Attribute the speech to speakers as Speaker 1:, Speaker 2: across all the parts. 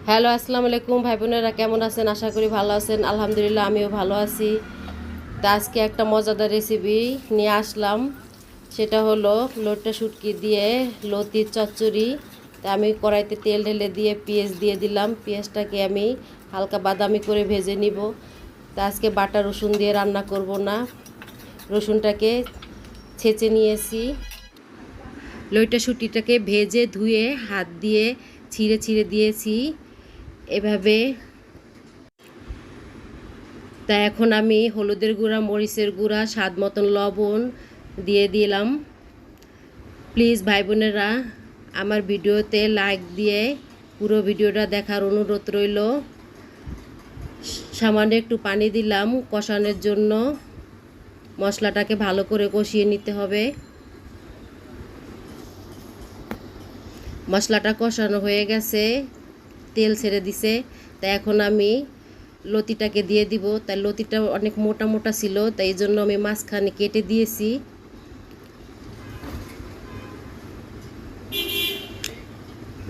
Speaker 1: Hello, আসসালামু আলাইকুম ভাই বোনেরা, কেমন আছেন? আশা করি ভালো আছেন। আলহামদুলিল্লাহ, আমিও ভালো আছি। তো আজকে একটা মজাদার রেসিপি নিয়ে আসলাম। সেটা হলো লোটটা শুটকি দিয়ে লতির চচ্চড়ি। তা আমি কড়াইতে তেল ঢেলে দিয়ে পেঁয়াজ দিয়ে দিলাম। পেঁয়াজটাকে আমি হালকা বাদামি করে ভেজে নিব। তা আজকে বাটা রসুন দিয়ে রান্না করব না, রসুনটাকে ছেঁচে নিয়েছি। লইটা শুটকিটাকে ভেজে ধুয়ে হাত দিয়ে ছিঁড়ে ছিঁড়ে দিয়েছি এভাবে। তা এখন আমি হলুদের গুঁড়া, মরিচের গুঁড়া, স্বাদ মতন লবণ দিয়ে দিলাম। প্লিজ ভাই বোনেরা, আমার ভিডিওতে লাইক দিয়ে পুরো ভিডিওটা দেখার অনুরোধ রইল। সামান্য একটু পানি দিলাম কষানোর জন্য। মশলাটাকে ভালো করে কষিয়ে নিতে হবে। মশলাটা কষানো হয়ে গেছে, তেল ছেড়ে দিছে। তা এখন আমি লতিটাকে দিয়ে দিব। তাই লতিটা অনেক মোটা মোটা ছিল, তাই এই জন্য আমি মাঝখানে কেটে দিয়েছি।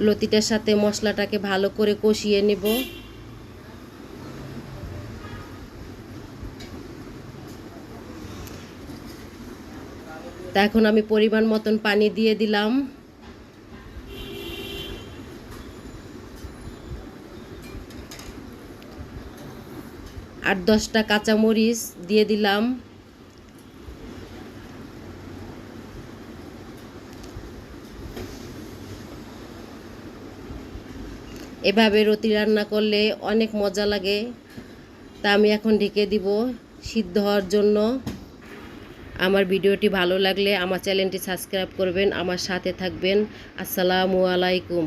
Speaker 1: লতিটার সাথে মশলাটাকে ভালো করে কষিয়ে নেব। তা এখন আমি পরিমাণ মতন পানি দিয়ে দিলাম। আর 10টা কাঁচামরিচ দিয়ে দিলাম। এভাবে রুটি রান্না করলে অনেক মজা লাগে। তা আমি এখন ঢেকে দিব সিদ্ধ হওয়ার জন্য। আমার ভিডিওটি ভালো লাগলে আমার চ্যানেলটি সাবস্ক্রাইব করবেন, আমার সাথে থাকবেন। আসসালামু আলাইকুম।